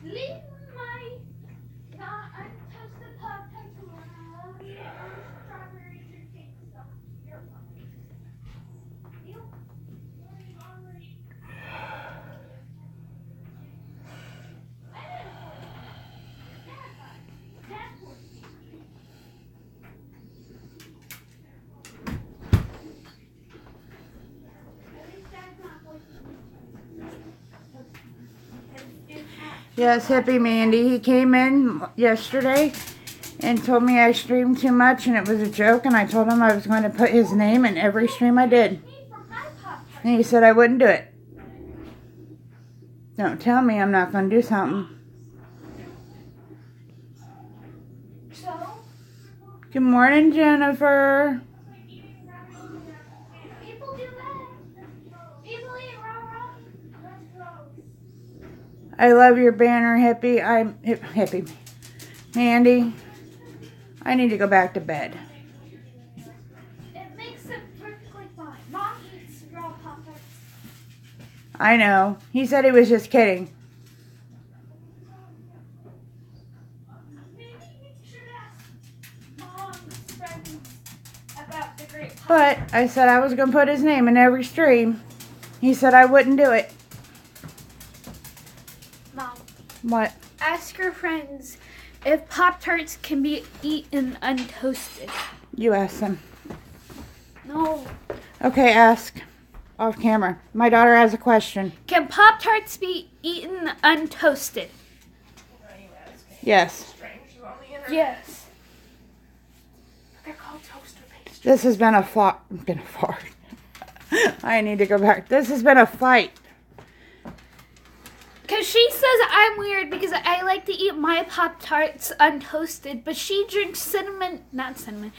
Leave my not untoasted Pop-Tarts alone. Strawberry drinking stuff. You're fine. You already. I didn't force you. Your dad got. Dad forced me. At least Dad's not forcing me. Yes, Hippie Mandy. He came in yesterday and told me I streamed too much and it was a joke, and I told him I was going to put his name in every stream I did. And he said I wouldn't do it. Don't tell me I'm not going to do something. So? Good morning, Jennifer. People do that. People eat raw. That's gross. I love your banner, Hippie. Hippie. Mandy, I need to go back to bed. It makes it perfectly fine. Mom eats raw Pop-Tarts. I know. He said he was just kidding. Maybe you should ask Mom's friends about the great Pop-Tarts. But I said I was going to put his name in every stream. He said I wouldn't do it. Mom, What? ask your friends if Pop-Tarts can be eaten untoasted. You ask them. No. Okay, ask. Off camera. My daughter has a question. Can Pop-Tarts be eaten untoasted? Yes. Yes. They're called toaster pastry. This has been a fart. I need to go back. This has been a fight. Because she says I'm weird because I like to eat my Pop-Tarts untoasted, but she drinks cinnamon. Cinnamon.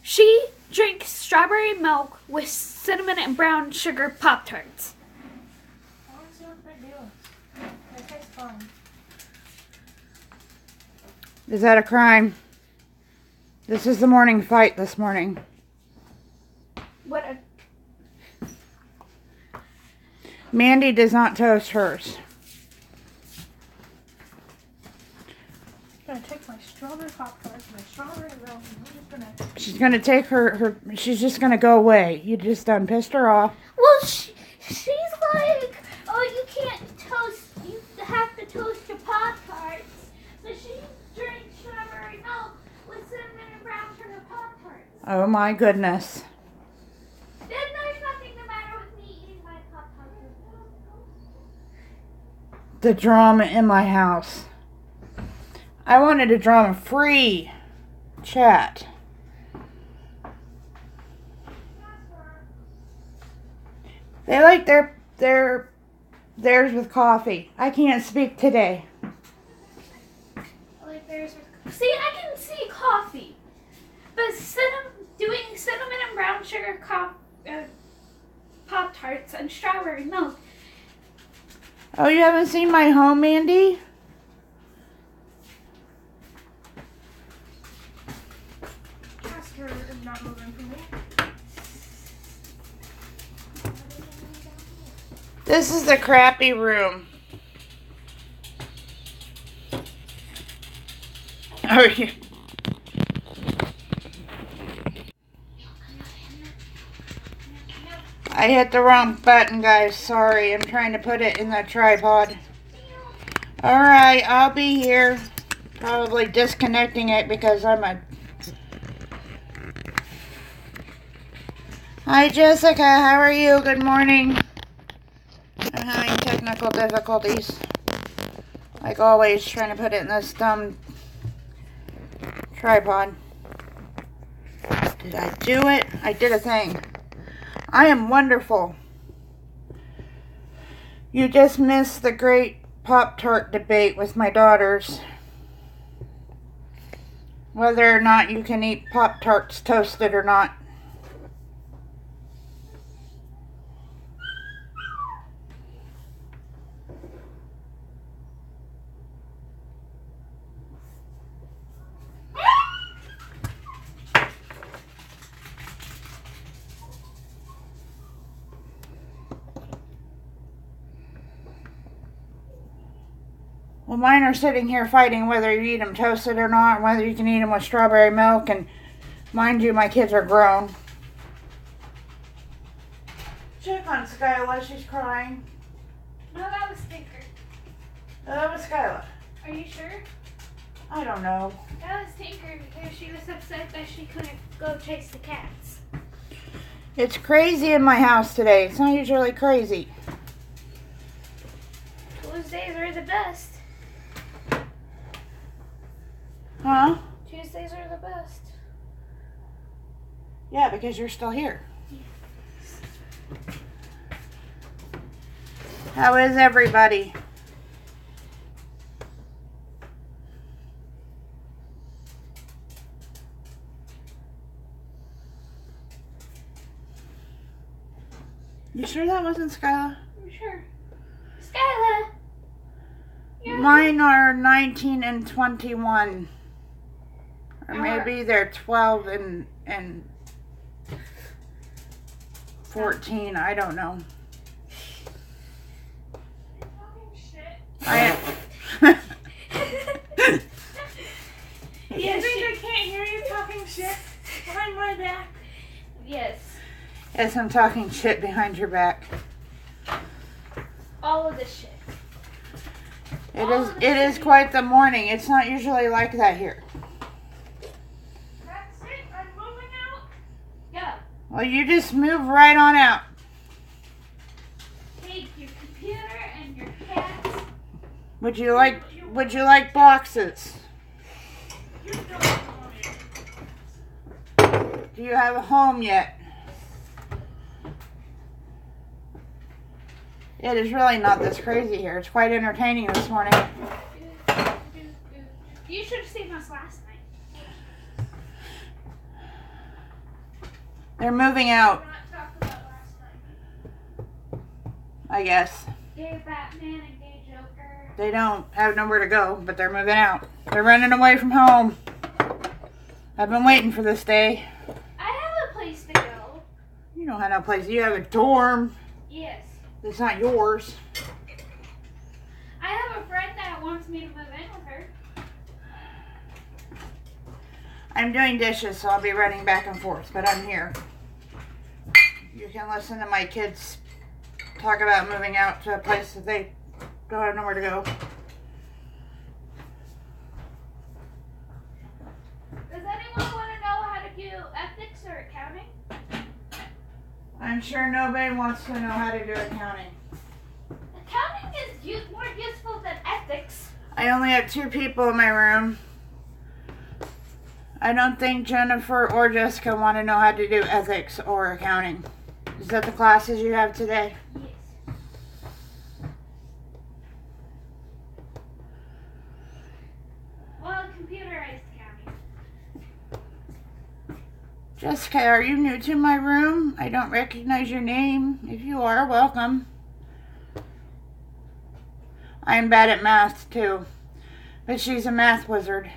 She drinks strawberry milk with cinnamon and brown sugar Pop-Tarts. I want to see what the big deal is. It tastes fun. Is that a crime? This is the morning fight this morning. What a... Mandy does not toast hers. I'm going to take my strawberry Pop-Tarts, my strawberry milk, and I'm just going to... She's going to take she's just going to go away. You just done pissed her off. Well, she's like, oh, you can't toast, you have to toast your Pop-Tarts. But she drinks strawberry milk with cinnamon and brown sugar Pop-Tarts. Oh my goodness. Then there's nothing the matter with me eating my Pop-Tarts. The drama in my house. I wanted a drama-free chat. They like theirs with coffee. I can't speak today. Like see, I can see coffee, but doing cinnamon and brown sugar Pop-Tarts and strawberry milk. Oh, you haven't seen my home, Mandy? Castor is not moving for me. This is the crappy room. Oh, yeah. I hit the wrong button, guys. Sorry, I'm trying to put it in the tripod. Alright, I'll be here. Probably disconnecting it because I'm a... Hi, Jessica. How are you? Good morning. I'm having technical difficulties. Like always, trying to put it in this dumb tripod. Did I do it? I did a thing. I am wonderful. You just missed the great Pop-Tart debate with my daughters. Whether or not you can eat Pop-Tarts toasted or not. Well, mine are sitting here fighting whether you eat them toasted or not, whether you can eat them with strawberry milk, and mind you, my kids are grown. Check on Skyla, she's crying. No, that was Tinker. Oh, that was Skyla. Are you sure? I don't know. That was Tinker because she was upset that she couldn't go chase the cats. It's crazy in my house today. It's not usually crazy. Tuesdays are the best. Huh? Tuesdays are the best. Yeah, because you're still here. How is everybody? You sure that wasn't Skyla? I'm sure. Skyla! Mine are 19 and 21. Or maybe they're 12 and 14. I don't know. I am. You think I can't hear you talking shit behind my back? Yes. Yes, I'm talking shit behind your back. All of the shit. It is quite the morning. It's not usually like that here. That's it. I'm moving out. Go. Well, you just move right on out. Take your computer and your cats. Would you like boxes? You don't want it. Do you have a home yet? It is really not this crazy here. It's quite entertaining this morning. You should have seen us last night. They're moving out, We're not talking about last night. I guess. Gay Batman and gay Joker. They don't have nowhere to go, but they're moving out. They're running away from home. I've been waiting for this day. I have a place to go. You don't have no place. You have a dorm. Yes. It's not yours. I have a friend that wants me to move in with her. I'm doing dishes, so I'll be running back and forth, but I'm here. You can listen to my kids talk about moving out to a place that they don't have nowhere to go. Does anyone want to know how to do ethics or accounting? I'm sure nobody wants to know how to do accounting. Accounting is more useful than ethics. I only have 2 people in my room. I don't think Jennifer or Jessica want to know how to do ethics or accounting. Is that the classes you have today? Yes. Well, computerized accounting. Jessica, are you new to my room? I don't recognize your name. If you are, welcome. I'm bad at math too, but she's a math wizard.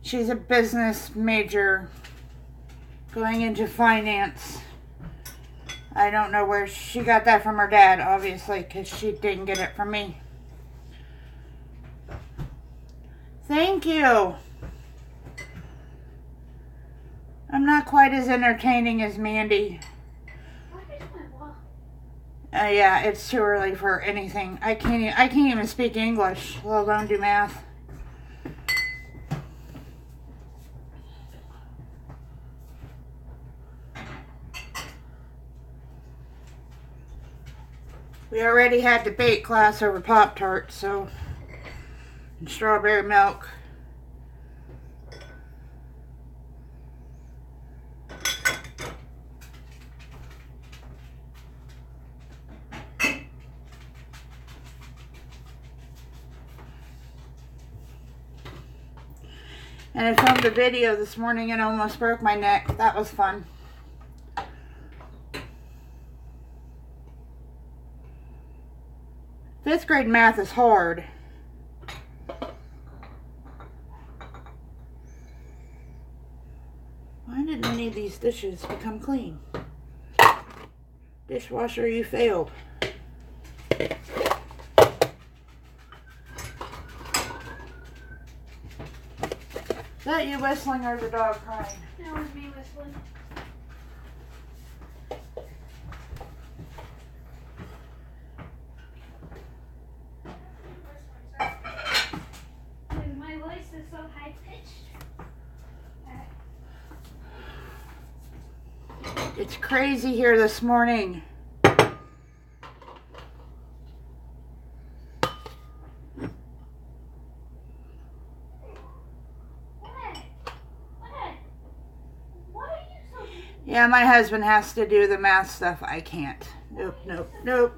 She's a business major going into finance. I don't know where she got that from her dad, obviously, because she didn't get it from me. Thank you. I'm not quite as entertaining as Mandy. What is my wall? Yeah, it's too early for anything. I can't even speak English, let alone do math. We already had debate class over Pop-Tarts, so, and strawberry milk. And I filmed a video this morning and almost broke my neck. That was fun. Fifth grade math is hard. Why didn't any of these dishes become clean? Dishwasher, you failed. that you whistling or the dog crying? That was me whistling. Because my voice is so high pitched. It's crazy here this morning. Yeah, my husband has to do the math stuff. I can't. Nope, nope, nope.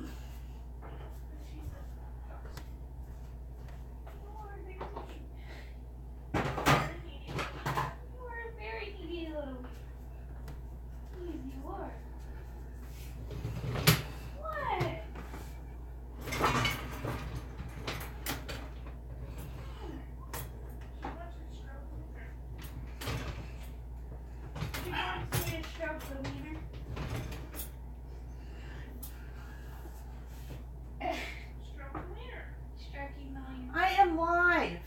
I am live.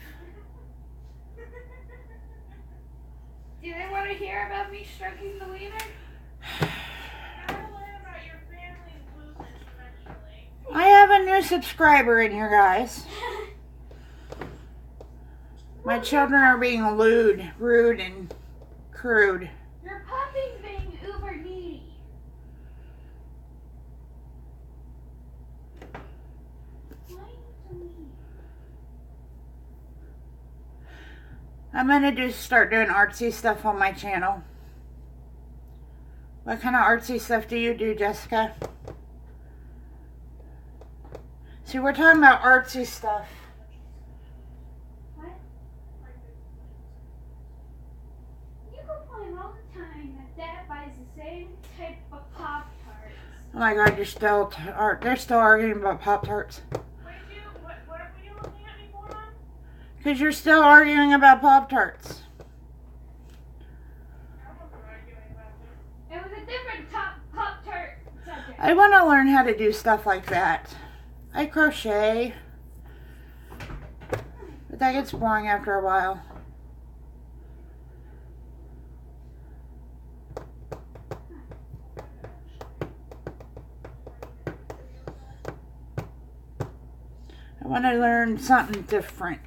Do they want to hear about me stroking the wiener? I have a new subscriber in here, guys. My children are being lewd, rude, and crude. Your puppy's being uber needy. Why are you so needy? I'm gonna start doing artsy stuff on my channel. What kind of artsy stuff do you do, Jessica? See, we're talking about artsy stuff. What? You complain all the time that Dad buys the same type of Pop-Tarts. Oh my God, they're still arguing about Pop-Tarts. What were you looking at me for, Mom? Because you're still arguing about Pop-Tarts. I wasn't arguing about this. It was a different Pop-Tart subject. I want to learn how to do stuff like that. I crochet. But that gets boring after a while. I want to learn something different.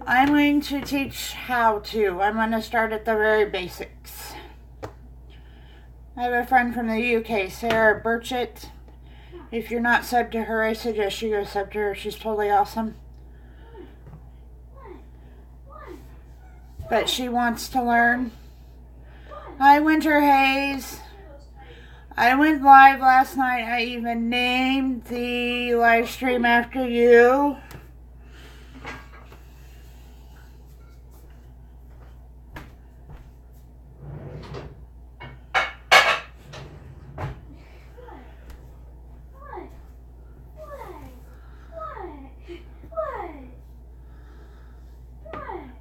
I'm going to teach how to. I'm going to start at the very basics. I have a friend from the UK, Sarah Burchett. If you're not subbed to her, I suggest you go sub to her. She's totally awesome. But she wants to learn. Hi, Winter Haze. I went live last night. I even named the live stream after you.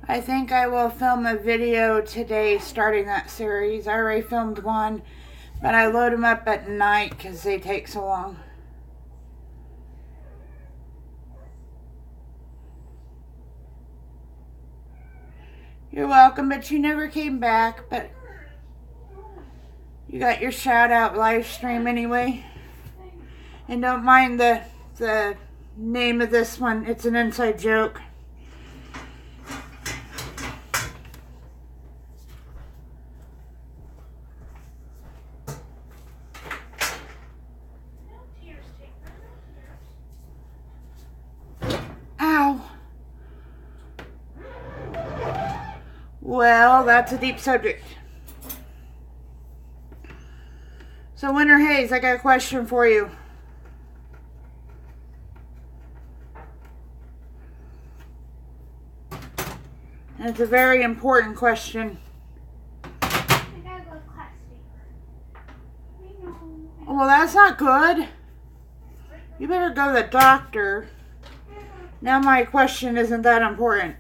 I think I will film a video today starting that series. I already filmed one, but I load them up at night because they take so long. You're welcome, but you never came back, but you got your shout out live stream anyway. And don't mind the name of this one. It's an inside joke. Well, that's a deep subject. So, Winter Hayes, I got a question for you. And it's a very important question. I gotta go to class paper. Well, that's not good. You better go to the doctor. Now my question isn't that important.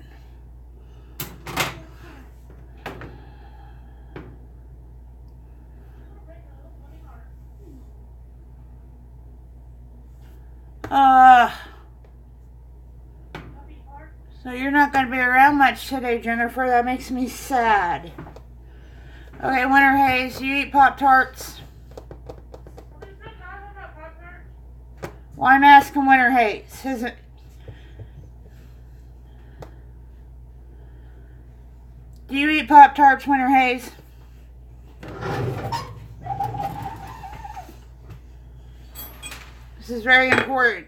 So you're not going to be around much today, Jennifer. That makes me sad. Okay, Winter Haze, you eat Pop-Tarts? Well, I'm asking Winter Haze. Do you eat Pop-Tarts, Winter Haze? This is very important.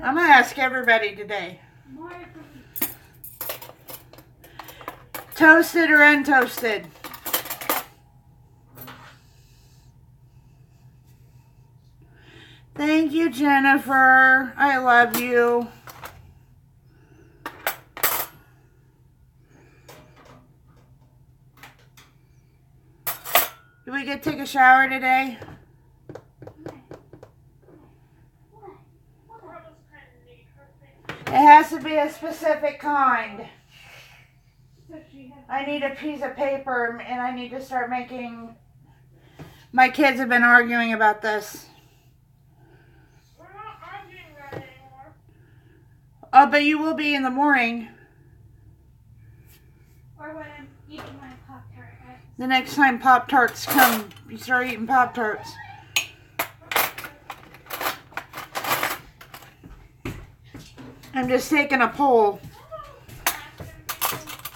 I'm going to ask everybody today. Toasted or untoasted? Thank you, Jennifer. I love you. Do we get to take a shower today? It has to be a specific kind. I need a piece of paper and I need to start making... My kids have been arguing about this. We're not arguing about it anymore. Oh, but you will be in the morning. Or when I'm eating my Pop-Tart. The next time Pop-Tarts come, you start eating Pop-Tarts. I'm just taking a poll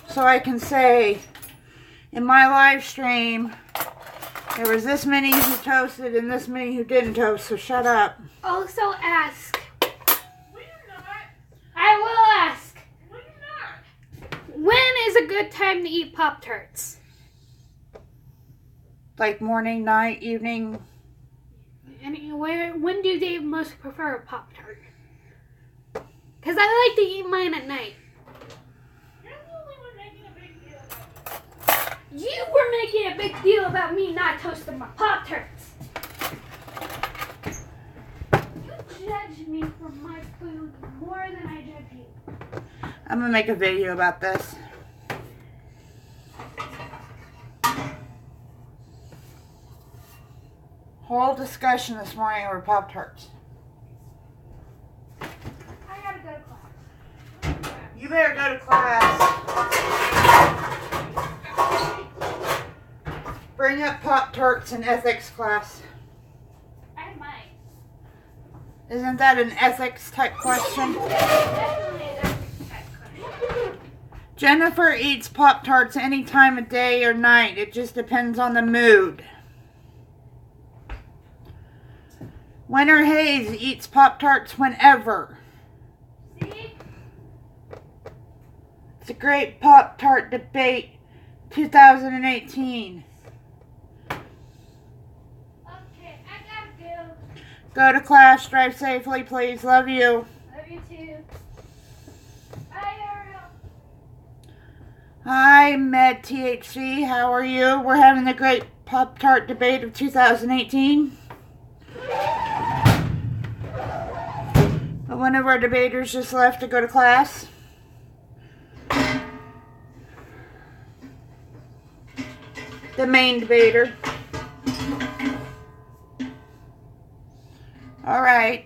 so I can say in my live stream there was this many who toasted and this many who didn't toast, so shut up. Also ask. Will you not? I will ask. Will you not? When is a good time to eat Pop-Tarts? Like morning, night, evening. And when do they most prefer a Pop-Tart? Because I like to eat mine at night. You're the only one making a big deal about it. You were making a big deal about me not toasting my Pop-Tarts. You judge me for my food more than I judge you. I'm going to make a video about this. Whole discussion this morning over Pop-Tarts. I gotta go to class. You better go to class. Bring up Pop-Tarts in ethics class. I might. Isn't that an ethics type question? Definitely an ethics type question. Jennifer eats Pop-Tarts any time of day or night. It just depends on the mood. Winter Haze eats Pop-Tarts whenever. See? It's a great Pop-Tart debate 2018. Okay, I gotta go. Go to class. Drive safely, please. Love you. Love you too. Bye, Ariel. Hi, Med THC. How are you? We're having the great Pop-Tart debate of 2018. But one of our debaters just left to go to class. The main debater. All right.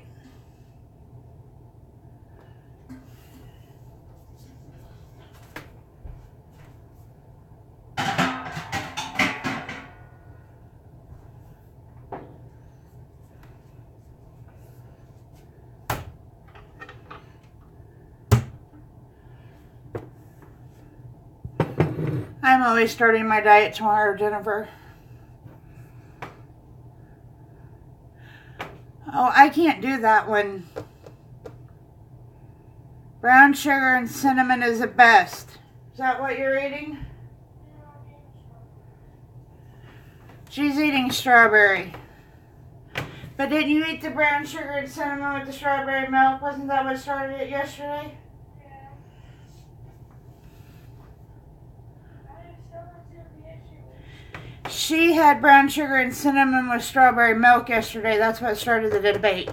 I'm always starting my diet tomorrow, Jennifer. Oh, I can't do that one. Brown sugar and cinnamon is the best. Is that what you're eating? She's eating strawberry. But didn't you eat the brown sugar and cinnamon with the strawberry milk? Wasn't that what started it yesterday? She had brown sugar and cinnamon with strawberry milk yesterday. That's what started the debate.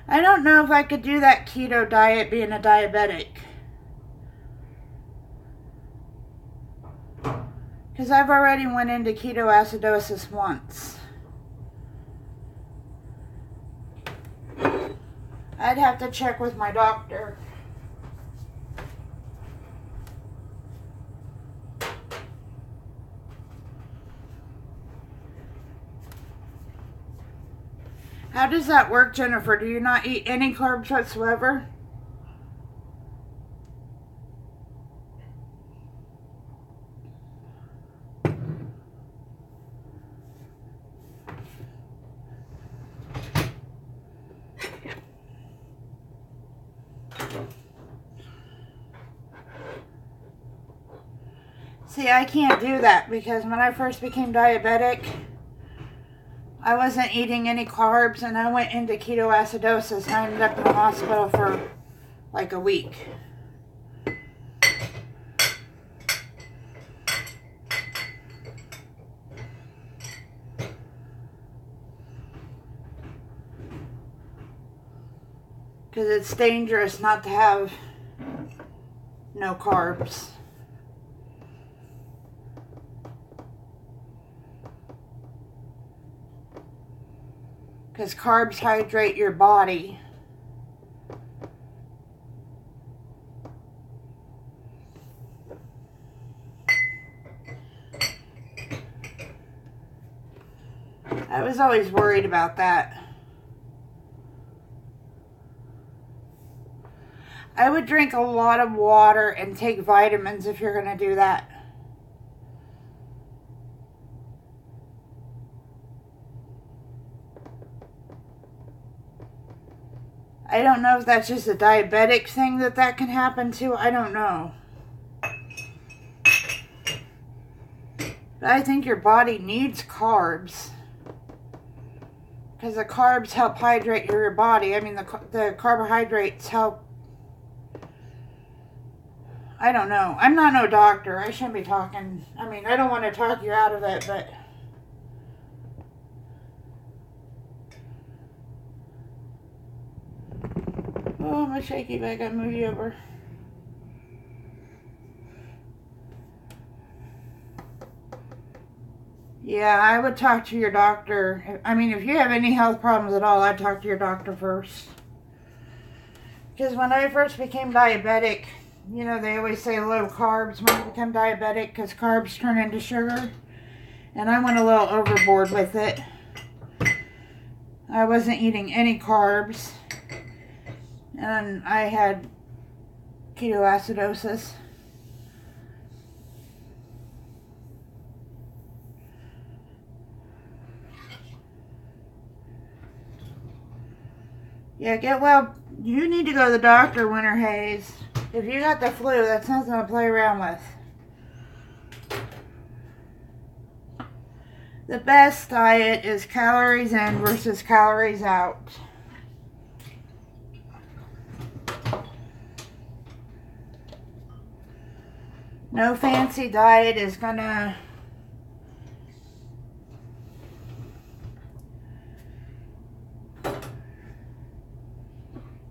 I don't know if I could do that keto diet being a diabetic. Because I've already went into ketoacidosis once. I'd have to check with my doctor. How does that work, Jennifer? Do you not eat any carbs whatsoever? See, I can't do that because when I first became diabetic, I wasn't eating any carbs and I went into ketoacidosis and I ended up in the hospital for like a week. Because it's dangerous not to have no carbs. Because carbs hydrate your body. I was always worried about that. I would drink a lot of water and take vitamins if you're going to do that. I don't know if that's just a diabetic thing that can happen to. I don't know. But I think your body needs carbs. Because the carbs help hydrate your body. I mean, the carbohydrates help. I don't know. I'm not no doctor. I shouldn't be talking. I mean, I don't want to talk you out of it, but... Oh, my shaky bag. I move you over. Yeah, I would talk to your doctor. I mean, if you have any health problems at all, I'd talk to your doctor first. Because when I first became diabetic, you know, they always say low carbs when you become diabetic because carbs turn into sugar. And I went a little overboard with it. I wasn't eating any carbs. And I had ketoacidosis. Yeah, get well. You need to go to the doctor, Winter Hayes. If you got the flu, that's nothing to play around with. The best diet is calories in versus calories out. No fancy diet is gonna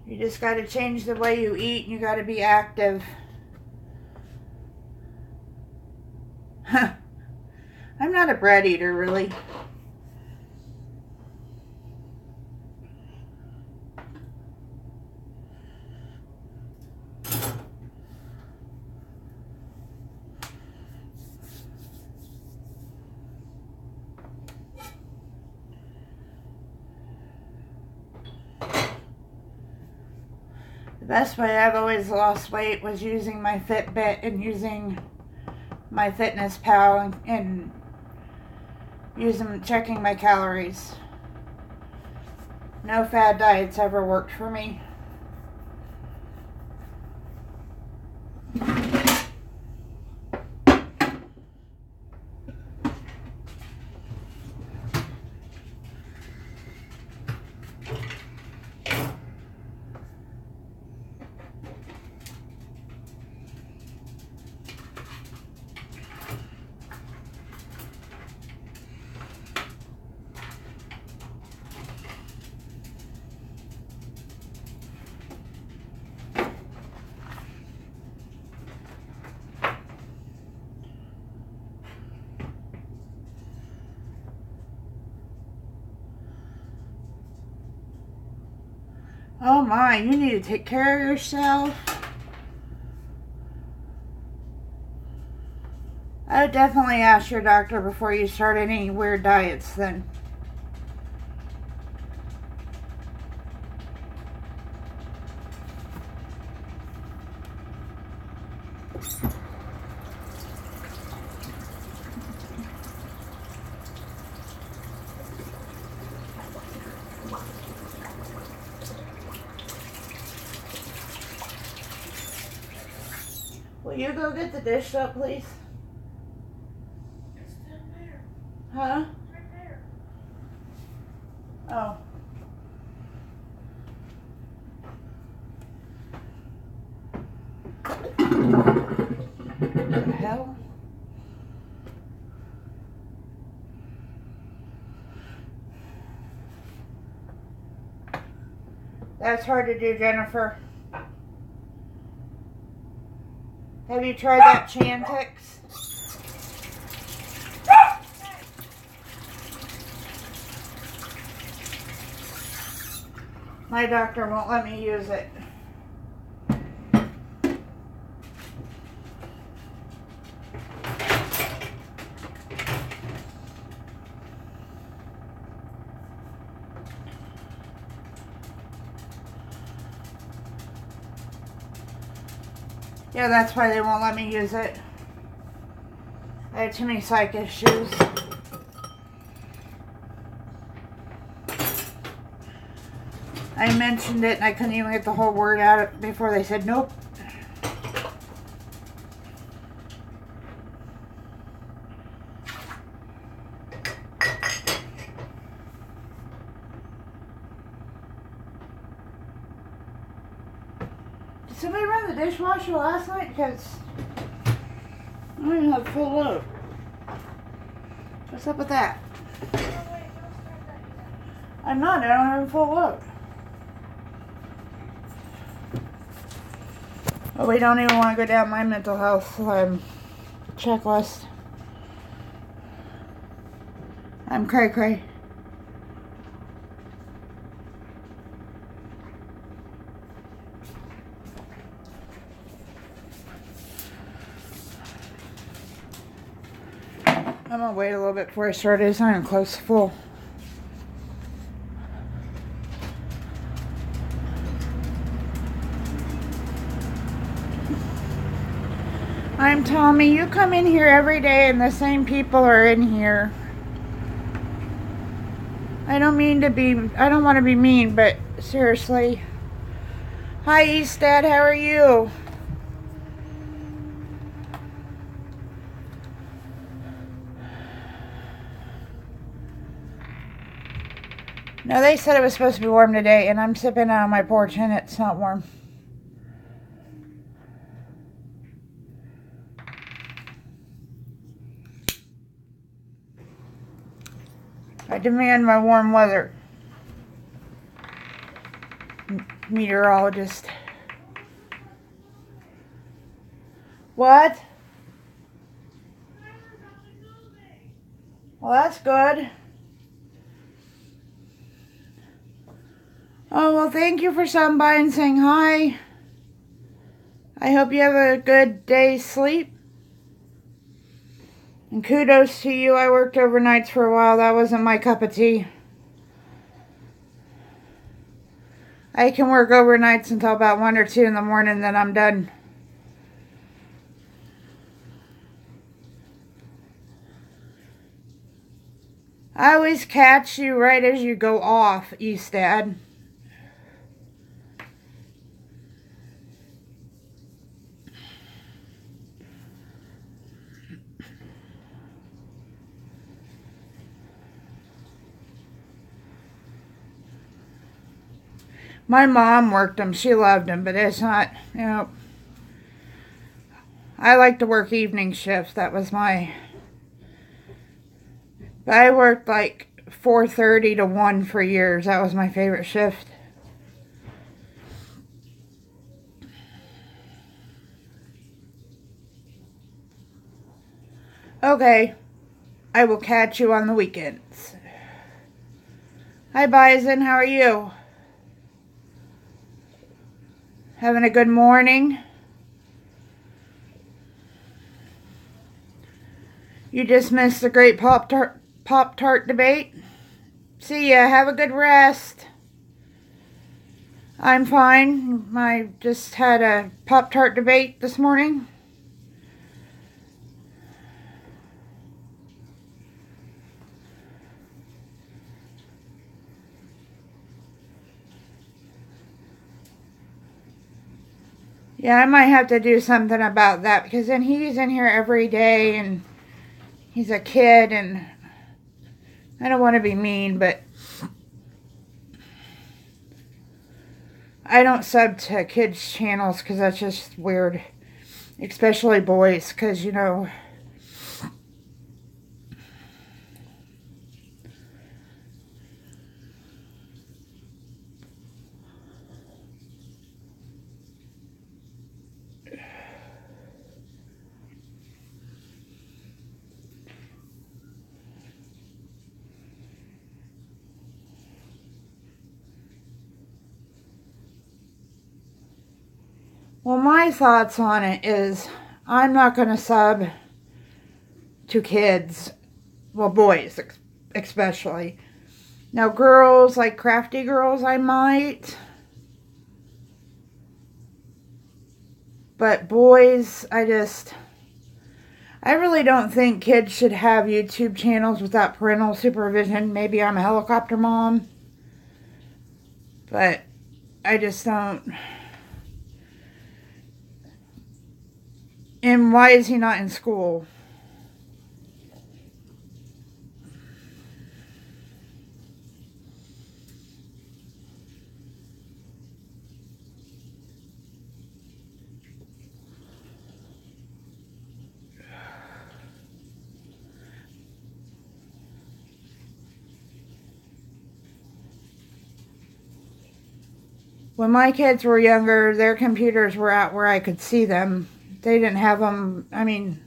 you just got to change the way you eat and you got to be active. I'm not a bread eater, really. The best way I've always lost weight was using my Fitbit and using my Fitness Pal and checking my calories. No fad diets ever worked for me. Oh my, you need to take care of yourself. I would definitely ask your doctor before you start any weird diets then. Will you go get the dish soap, please? It's down there. Huh? Right there. Oh. What the hell? That's hard to do, Jennifer. Have you tried that Chantix? My doctor won't let me use it. Yeah, that's why they won't let me use it. I have too many psych issues. I mentioned it and I couldn't even get the whole word out before they said nope. Did somebody run the dishwasher last night? Because I don't even have a full load. What's up with that? I'm not. I don't have a full load. Oh, we don't even want to go down my mental health checklist. I'm cray cray. I'm gonna wait a little bit before I start. It's not even close to full. I'm Tommy. You come in here every day and the same people are in here. I don't want to be mean, but seriously. Hi, Eastad. How are you? No, they said it was supposed to be warm today, and I'm sipping out on my porch, and it's not warm. I demand my warm weather. Meteorologist. What? Well, that's good. Oh, well, thank you for stopping by and saying hi. I hope you have a good day's sleep. And kudos to you. I worked overnights for a while. That wasn't my cup of tea. I can work overnights until about 1 or 2 in the morning, then I'm done. I always catch you right as you go off, Eastad. My mom worked them. She loved them, but it's not, you know. I like to work evening shifts. That was my... But I worked like 4:30 to 1 for years. That was my favorite shift. Okay. I will catch you on the weekends. Hi, Bison. How are you? Having a good morning. You just missed the great Pop-Tart debate. See ya. Have a good rest. I'm fine. I just had a Pop-Tart debate this morning. Yeah, I might have to do something about that because then he's in here every day and he's a kid and I don't want to be mean, but I don't sub to kids' channels because that's just weird. Especially boys because, you know, well, my thoughts on it is I'm not going to sub to kids, well, boys especially. Now, girls, like crafty girls, I might. But boys, I really don't think kids should have YouTube channels without parental supervision. Maybe I'm a helicopter mom. But I just don't. And why is he not in school? When my kids were younger, their computers were out where I could see them. They didn't have them, I mean,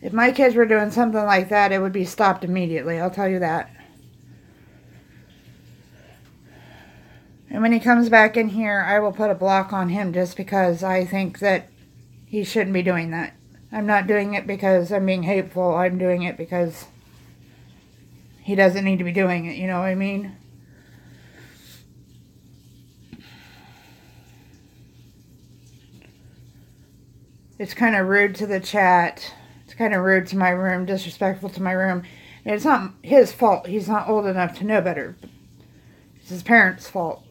if my kids were doing something like that, it would be stopped immediately, I'll tell you that. And when he comes back in here, I will put a block on him just because I think that he shouldn't be doing that. I'm not doing it because I'm being hateful. I'm doing it because he doesn't need to be doing it. You know what I mean? It's kind of rude to the chat. It's kind of rude to my room, disrespectful to my room. And it's not his fault. He's not old enough to know better. It's his parents' fault.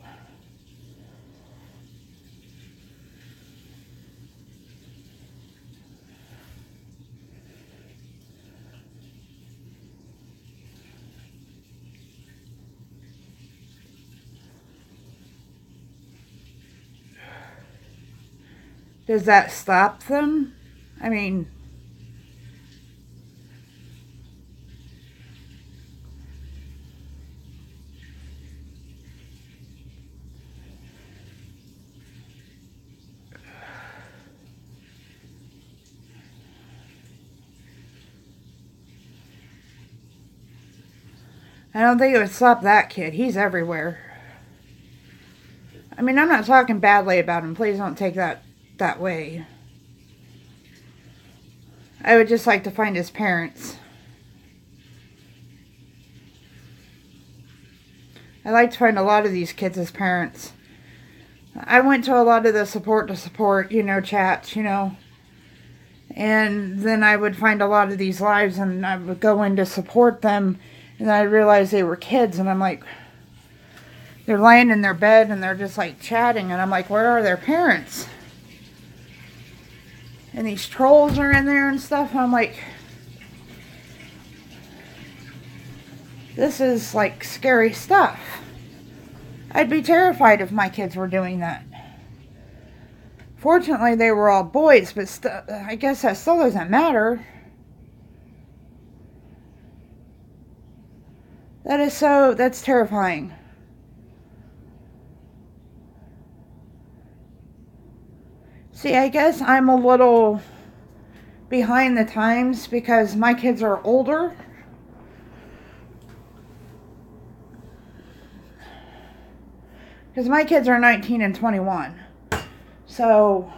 Does that stop them? I mean, I don't think it would stop that kid. He's everywhere. I mean, I'm not talking badly about him. Please don't take that way. I would just like to find his parents. I like to find a lot of these kids' parents. I went to a lot of the support, you know, chats, you know. And then I would find a lot of these lives and I would go in to support them. And then I realized they were kids and I'm like, they're laying in their bed and they're just like chatting. And I'm like, where are their parents? And these trolls are in there and stuff. And I'm like, this is like scary stuff. I'd be terrified if my kids were doing that. Fortunately, they were all boys, but I guess that still doesn't matter. That's terrifying. See, I guess I'm a little behind the times because my kids are older. Because my kids are 19 and 21. So,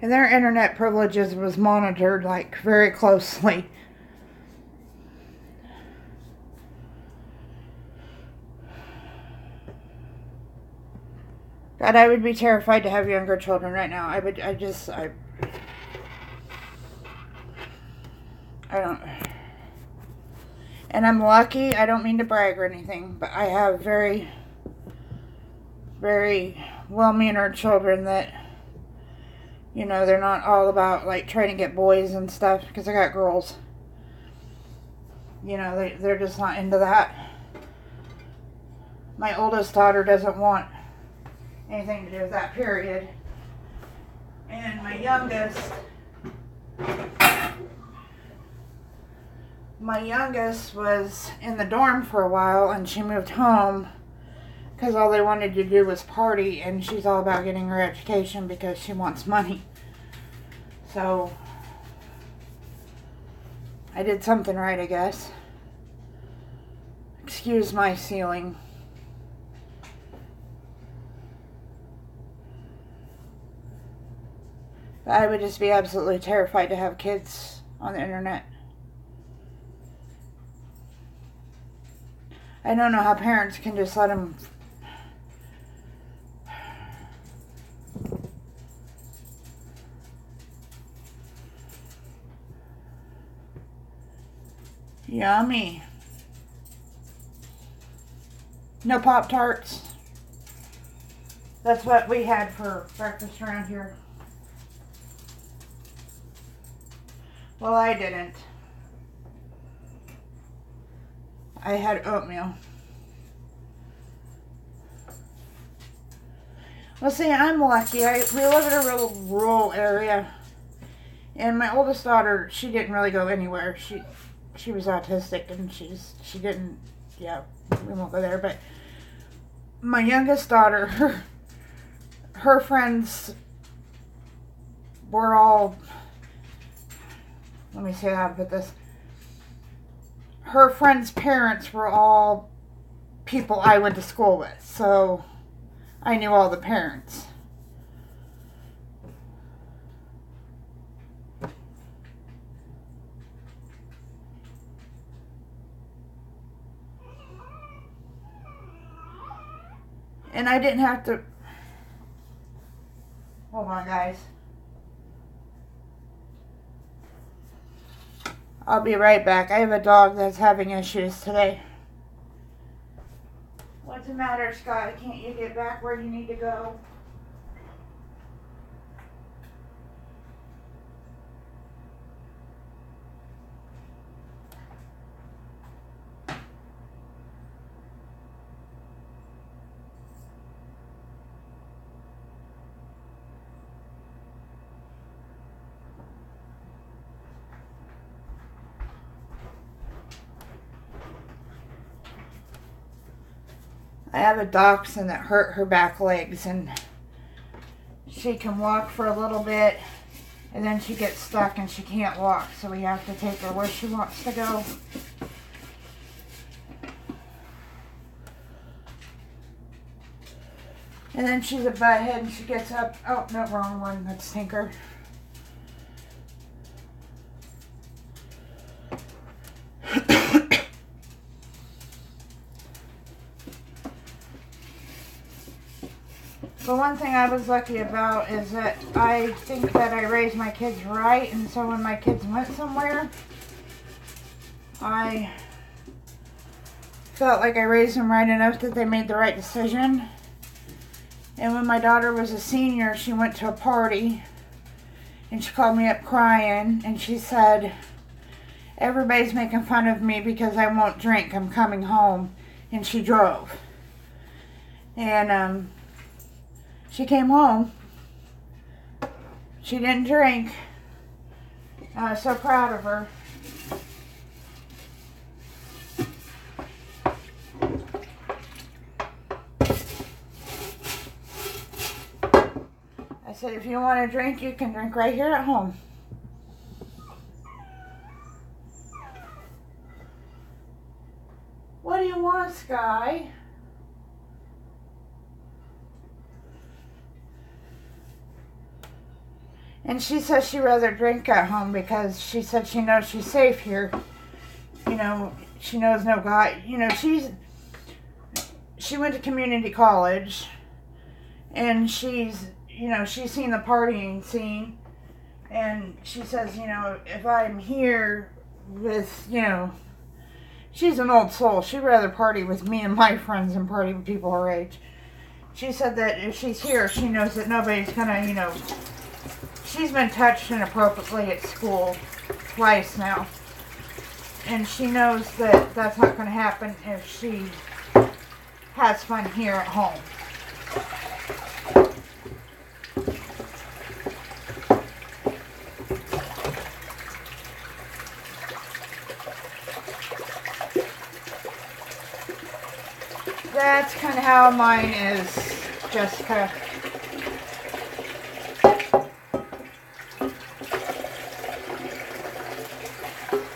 and their internet privileges was monitored like very closely. God, I would be terrified to have younger children right now. I don't. And I'm lucky. I don't mean to brag or anything, but I have very, very well-mannered children that, you know, they're not all about like trying to get boys and stuff, because I got girls. You know, they're just not into that. My oldest daughter doesn't want anything to do with that, period. And my youngest was in the dorm for a while, and she moved home because all they wanted to do was party, and she's all about getting her education because she wants money. So I did something right, I guess. Excuse my ceiling. I would just be absolutely terrified to have kids on the internet. I don't know how parents can just let them. Yummy. No Pop-Tarts. That's what we had for breakfast around here. Well, I didn't. I had oatmeal. Well, see, I'm lucky. We live in a real rural area. And my oldest daughter, she didn't really go anywhere. She was autistic, and she didn't, yeah, we won't go there. But my youngest daughter, her friends were all, let me see how to put this. Her friends' parents were all people I went to school with, so I knew all the parents. And I didn't have to, hold on guys. I'll be right back. I have a dog that's having issues today. What's the matter, Scott? Can't you get back where you need to go? I have a dachshund that hurt her back legs, and she can walk for a little bit, and then she gets stuck and she can't walk, so we have to take her where she wants to go. And then she's a butthead and she gets up. Oh, no, wrong one. That's Tinker. The one thing I was lucky about is that I think that I raised my kids right, and so when my kids went somewhere, I felt like I raised them right enough that they made the right decision. And when my daughter was a senior, she went to a party, and she called me up crying, and she said, "Everybody's making fun of me because I won't drink. I'm coming home." And she drove. And She came home. She didn't drink. I was so proud of her. I said, if you want to drink, you can drink right here at home. What do you want, Sky? And she says she'd rather drink at home because she said she knows she's safe here. You know, she knows no guy. You know, she went to community college, and she's seen the partying scene, and she says, you know, if I'm here with, you know, she's an old soul. She'd rather party with me and my friends than party with people her age. She said that if she's here, she knows that nobody's gonna, you know, she's been touched inappropriately at school twice now. And she knows that that's not going to happen if she has fun here at home. That's kind of how mine is, Jessica.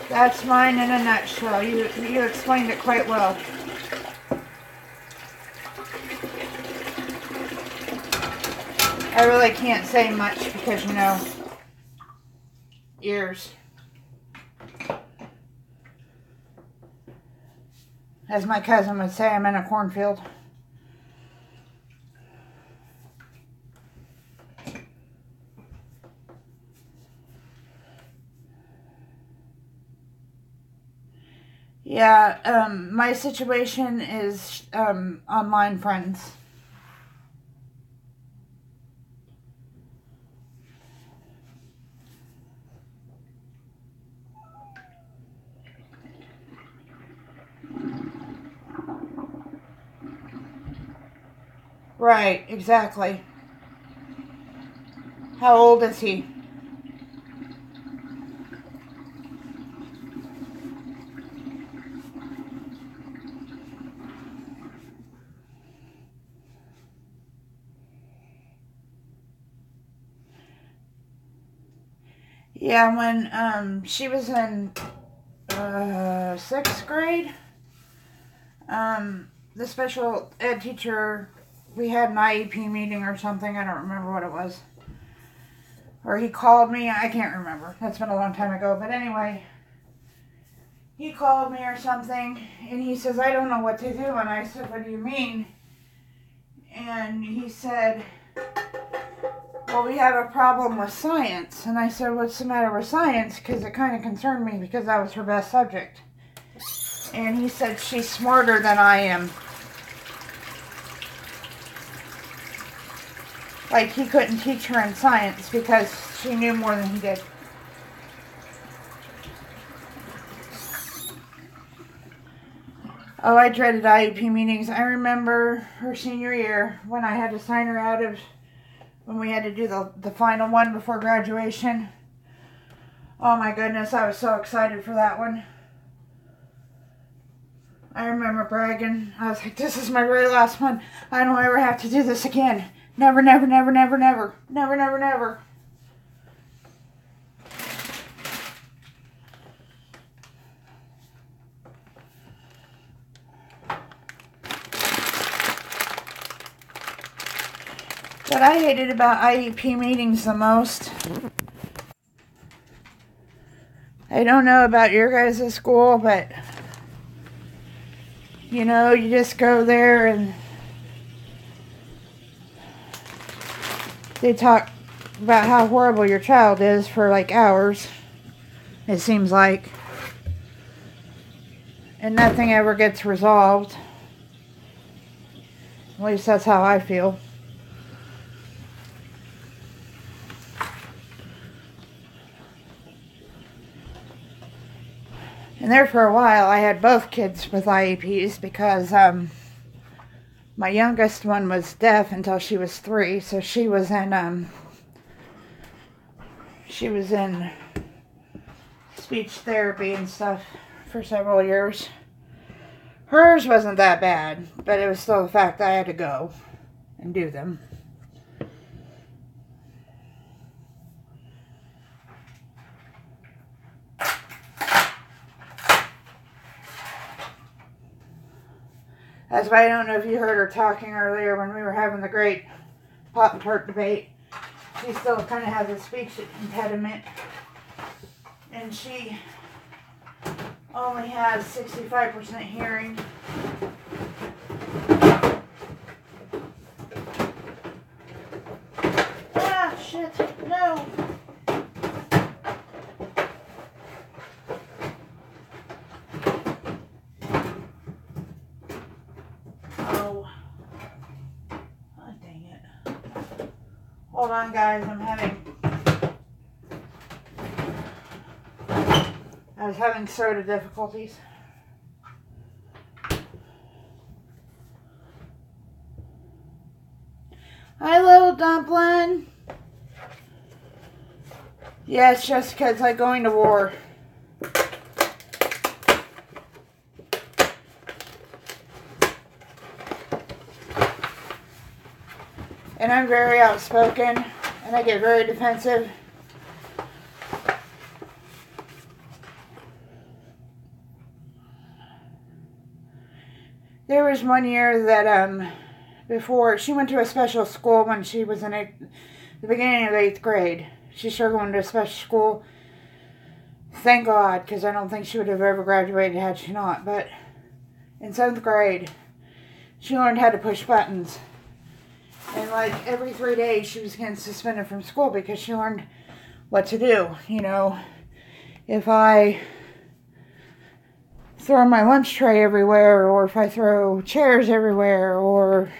That's mine in a nutshell. You explained it quite well. I really can't say much because, you know, ears. As my cousin would say, I'm in a cornfield. Yeah, my situation is online friends. Right, exactly. How old is he? Yeah, when she was in 6th grade, the special ed teacher, we had an IEP meeting or something. I don't remember what it was. Or he called me. I can't remember. That's been a long time ago. But anyway, he called me or something, and he says, I don't know what to do. And I said, what do you mean? And he said, well, we have a problem with science. And I said, what's the matter with science? Because it kind of concerned me because that was her best subject. And he said, she's smarter than I am. Like, he couldn't teach her in science because she knew more than he did. Oh, I dreaded IEP meetings. I remember her senior year when I had to sign her out of, when we had to do the final one before graduation. Oh my goodness, I was so excited for that one. I remember bragging. I was like, this is my very last one. I don't ever have to do this again. Never, never, never, never, never. Never, never, never. What I hated about IEP meetings the most, I don't know about your guys' school, but, you know, you just go there and they talk about how horrible your child is for like hours, it seems like. And nothing ever gets resolved. At least that's how I feel. And there for a while I had both kids with IEPs because My youngest one was deaf until she was 3, so she was in speech therapy and stuff for several years. Hers wasn't that bad, but it was still the fact that I had to go and do them. That's why I don't know if you heard her talking earlier when we were having the great Pop-Tart debate. She still kind of has a speech impediment. And she only has 65% hearing. Ah, shit, no. Hold on, guys. I was having soda difficulties. Hi, little dumpling. Yes, Jessica's like going to war. And I'm very outspoken, and I get very defensive. There was one year that, before, she went to a special school when she was in the beginning of 8th grade. She started going to a special school. Thank God, because I don't think she would have ever graduated had she not. But in 7th grade, she learned how to push buttons. And like every 3 days she was getting suspended from school because she learned what to do. You know, if I throw my lunch tray everywhere, or if I throw chairs everywhere, or,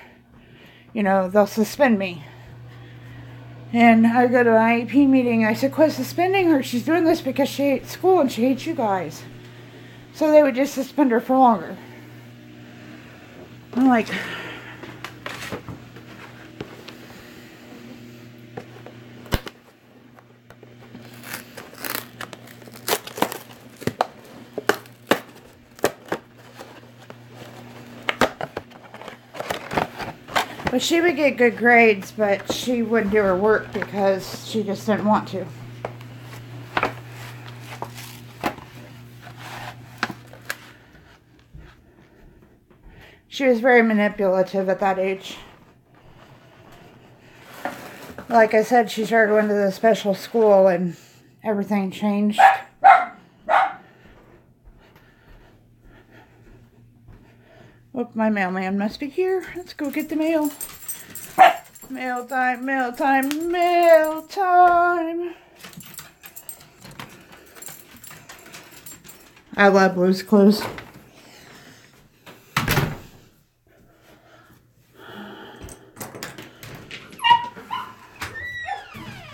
you know, they'll suspend me. And I go to an IEP meeting and I said, quit suspending her. She's doing this because she hates school and she hates you guys. So they would just suspend her for longer. I'm like... But she would get good grades, but she wouldn't do her work because she just didn't want to. She was very manipulative at that age. Like I said, she started going to the special school and everything changed. Oh, my mailman must be here. Let's go get the mail. Mail time, mail time, mail time. I love Blue's Clues.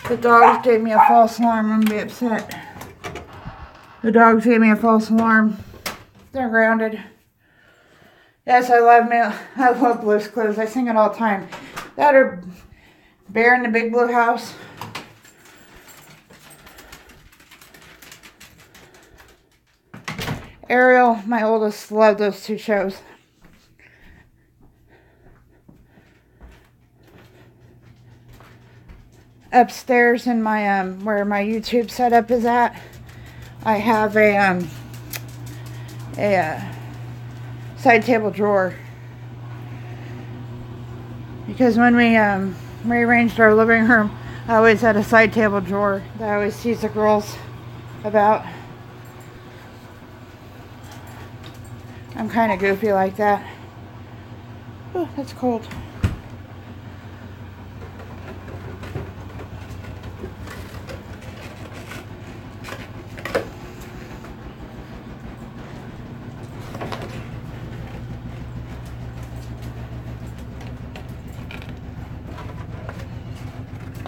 The dogs gave me a false alarm. I'm going to be upset. The dogs gave me a false alarm. They're grounded. Yes, I love Blue's Clues. I sing it all the time. That or Bear in the Big Blue House. Ariel, my oldest, loved those 2 shows. Upstairs in my where my YouTube setup is at, I have a side table drawer, because when we rearranged our living room, I always had a side table drawer that I always tease the girls about. I'm kind of goofy like that. Oh, that's cold.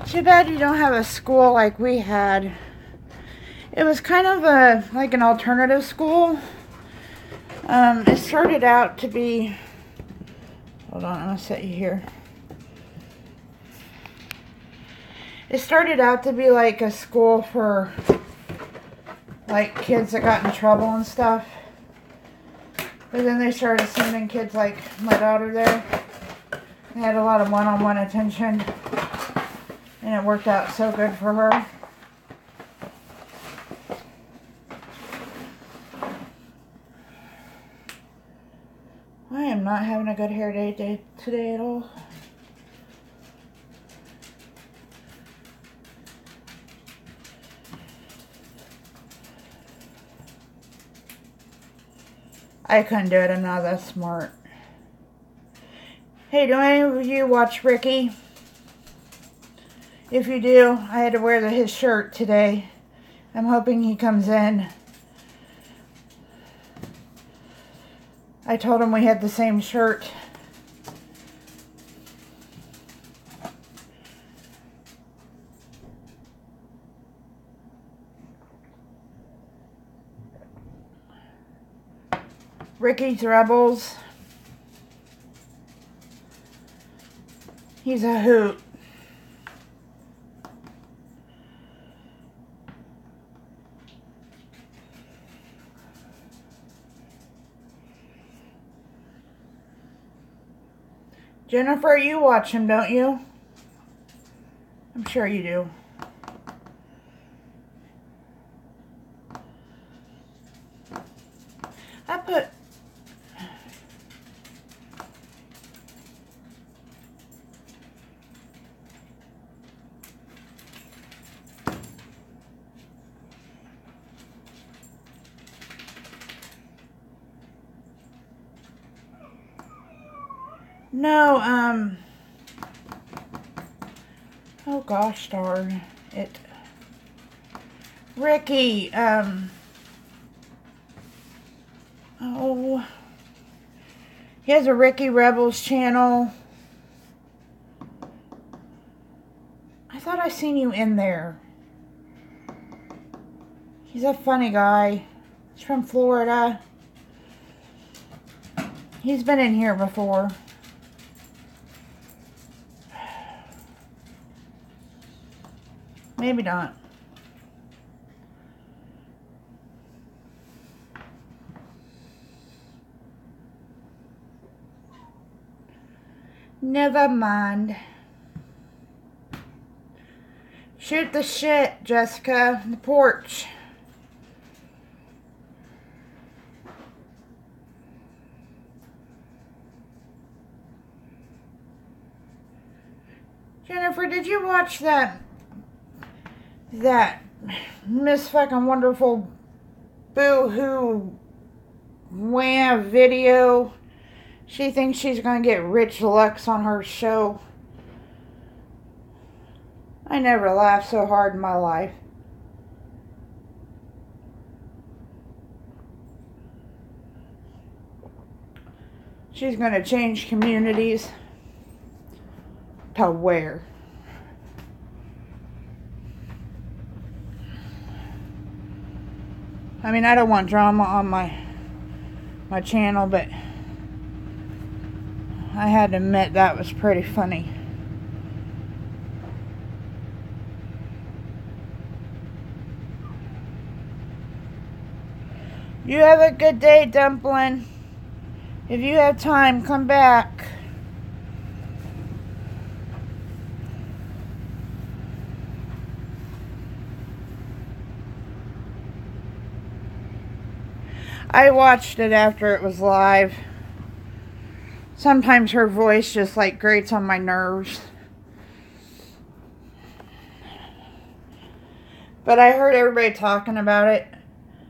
Too bad you don't have a school like we had. It was kind of like an alternative school. It started out to be Hold on, I'm going to set you here. It started out to be like a school for like kids that got in trouble and stuff. But then they started sending kids like my daughter there. They had a lot of one-on-one attention. And it worked out so good for her. I am not having a good hair day today at all. I couldn't do it. I'm not that smart. Hey, do any of you watch Ricky? If you do, I had to wear his shirt today. I'm hoping he comes in. I told him we had the same shirt. Ricky's Rebels. He's a hoot. Jennifer, you watch him, don't you? I'm sure you do. I put... No, oh gosh darn it. Ricky, oh, he has a Ricky Rebels channel. I thought I seen you in there. He's a funny guy. He's from Florida. He's been in here before. Maybe not. Never mind. Shoot the shit, Jessica. The porch. Jennifer, did you watch that Miss fucking Wonderful Boo-Hoo Wham video? She thinks she's gonna get Rich Lux on her show. I never laughed so hard in my life. She's gonna change communities. To where? I mean, I don't want drama on my channel, but I had to admit that was pretty funny. You have a good day, Dumpling. If you have time, come back. I watched it after it was live. Sometimes her voice just like grates on my nerves. But I heard everybody talking about it,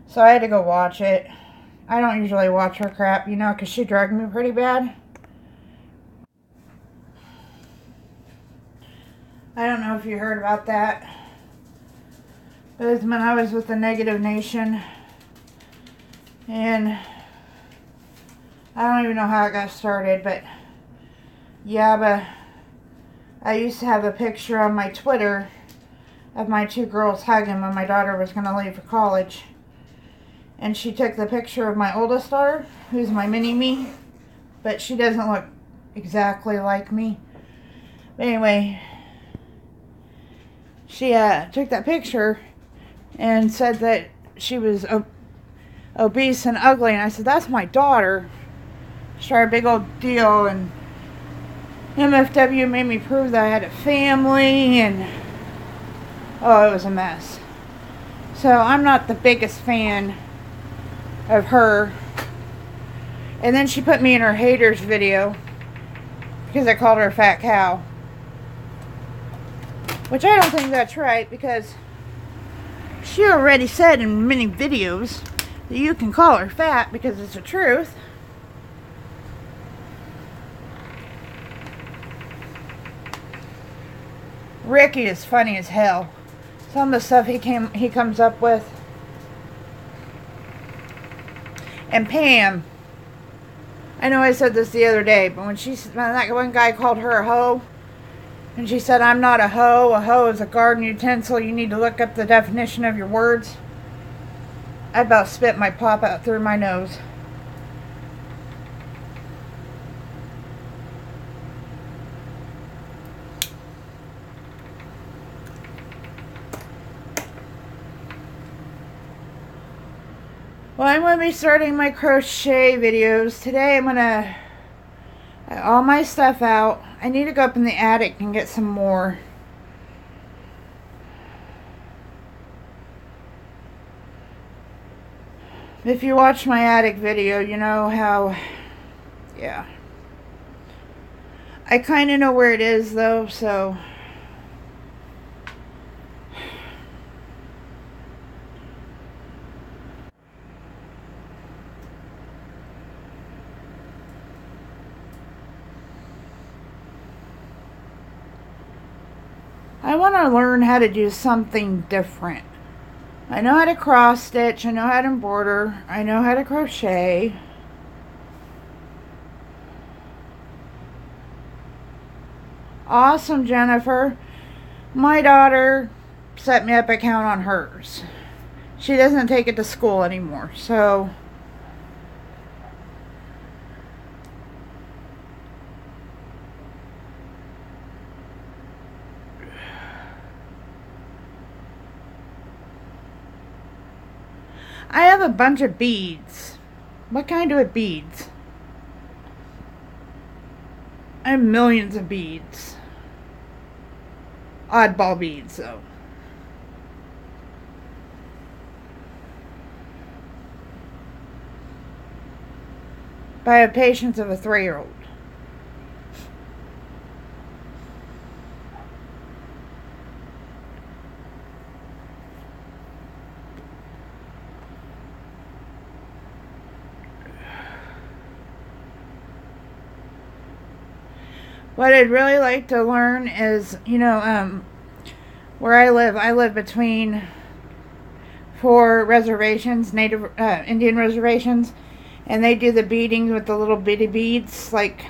so I had to go watch it. I don't usually watch her crap, you know, because she drugged me pretty bad. I don't know if you heard about that. But it was when I was with the Negative Nation. And I don't even know how it got started, but yeah, but I used to have a picture on my Twitter of my two girls hugging when my daughter was going to leave for college. And she took the picture of my oldest daughter, who's my mini-me, but she doesn't look exactly like me. But anyway, she took that picture and said that she was obese and ugly. And I said, that's my daughter. She started a big old deal, and MFW made me prove that I had a family, and oh, it was a mess. So I'm not the biggest fan of her. And then she put me in her haters video because I called her a fat cow. Which I don't think that's right, because she already said in many videos that you can call her fat because it's the truth. Ricky is funny as hell. Some of the stuff he comes up with. And Pam, I know I said this the other day, but when that one guy called her a hoe, and she said, I'm not a hoe. A hoe is a garden utensil. You need to look up the definition of your words. I about spit my pop out through my nose. Well, I'm going to be starting my crochet videos. Today I'm going to get all my stuff out. I need to go up in the attic and get some more. If you watch my attic video, you know how, yeah. I kind of know where it is though, so. I want to learn how to do something different. I know how to cross stitch, I know how to embroider, I know how to crochet. Awesome, Jennifer. My daughter set me up an account on hers. She doesn't take it to school anymore, so I have a bunch of beads. What can I do with beads? I have millions of beads. Oddball beads, though. But I have patience of a 3-year-old. What I'd really like to learn is, you know, where I live between 4 reservations, native Indian reservations, and they do the beading with the little bitty beads, like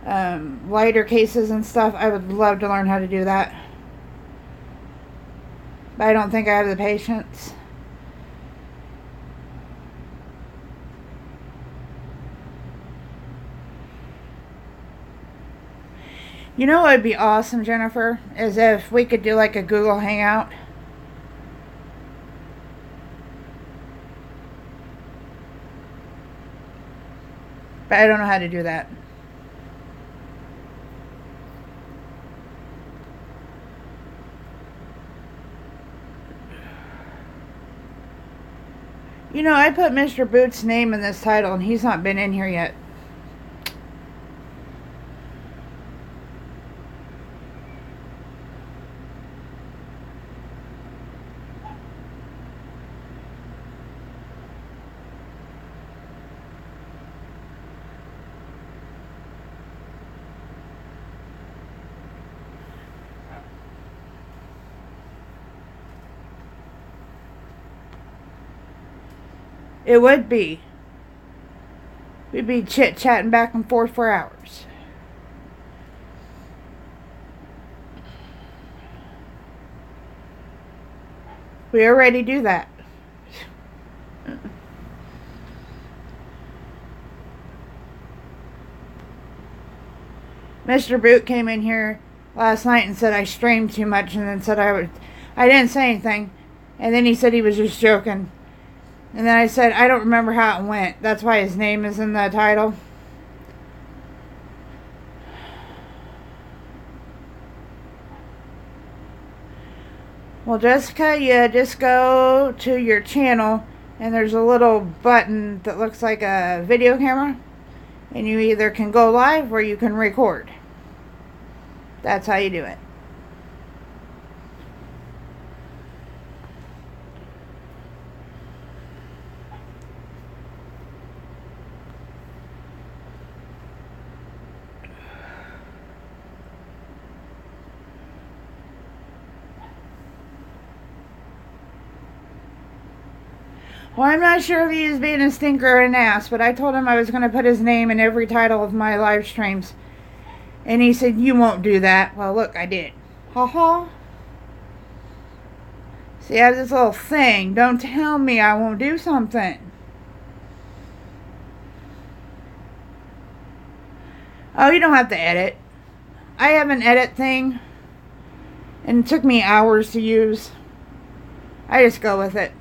lighter cases and stuff. I would love to learn how to do that, but I don't think I have the patience. You know what would be awesome, Jennifer, is if we could do like a Google Hangout. But I don't know how to do that. You know, I put Mr. Boots' name in this title and he's not been in here yet. It would be. We'd be chit-chatting back and forth for hours. We already do that. Mr. Boot came in here last night and said I streamed too much, and then said I didn't say anything, and then he said he was just joking, and then I said I don't remember how it went. That's why his name is in the title. Well, Jessica, you just go to your channel and there's a little button that looks like a video camera, and you either can go live or you can record. That's how you do it. Well, I'm not sure if he is being a stinker or an ass, but I told him I was going to put his name in every title of my live streams. And he said, you won't do that. Well, look, I did. Ha ha. See, I have this little thing. Don't tell me I won't do something. Oh, you don't have to edit. I have an edit thing, and it took me hours to use. I just go with it.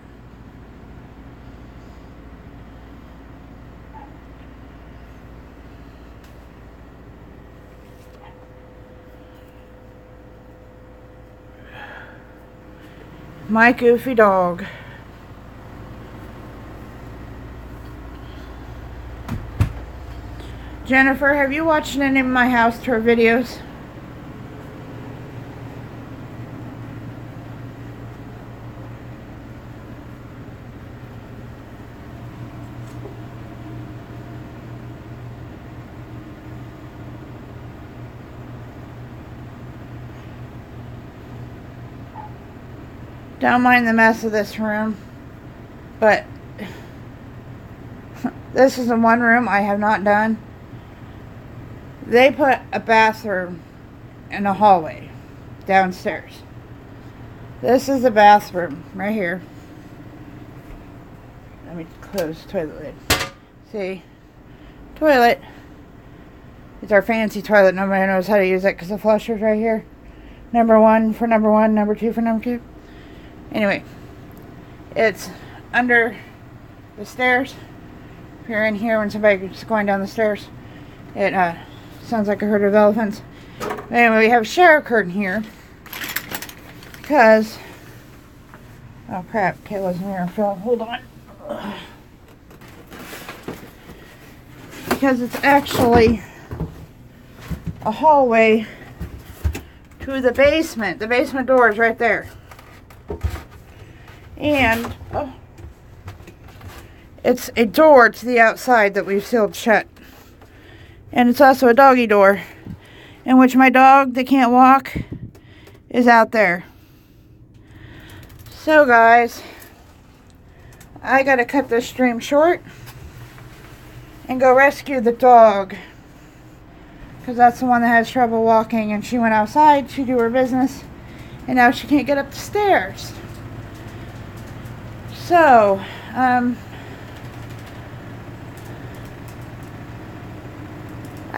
My goofy dog. Jennifer, have you watched any of my house tour videos? Don't mind the mess of this room, but this is the one room I have not done. They put a bathroom in a hallway downstairs. This is the bathroom right here. Let me close the toilet lid. See? Toilet. It's our fancy toilet. Nobody knows how to use it because the flusher's right here. Number 1 for number 1, number 2 for number 2. Anyway, it's under the stairs. If you're in here when somebody's going down the stairs, it sounds like a herd of elephants. Anyway, we have a shower curtain here because, oh crap, Kayla's mirror fell. Hold on. Because it's actually a hallway to the basement. The basement door is right there. And it's a door to the outside that we've sealed shut. And it's also a doggy door, in which my dog that can't walk is out there. So guys, I gotta cut this stream short and go rescue the dog, because that's the one that has trouble walking, and she went outside to do her business and now she can't get up the stairs. So, I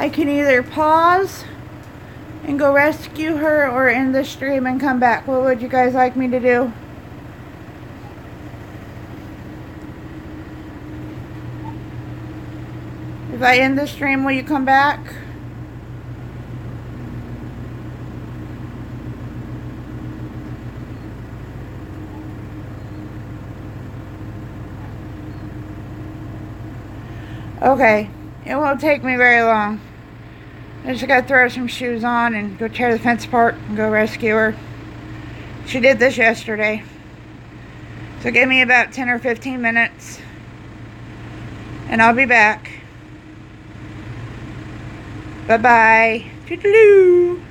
can either pause and go rescue her or end the stream and come back. What would you guys like me to do? If I end the stream, will you come back? Okay, it won't take me very long. I just gotta throw some shoes on and go tear the fence apart and go rescue her. She did this yesterday. So give me about 10 or 15 minutes and I'll be back. Bye-bye. Toodaloo.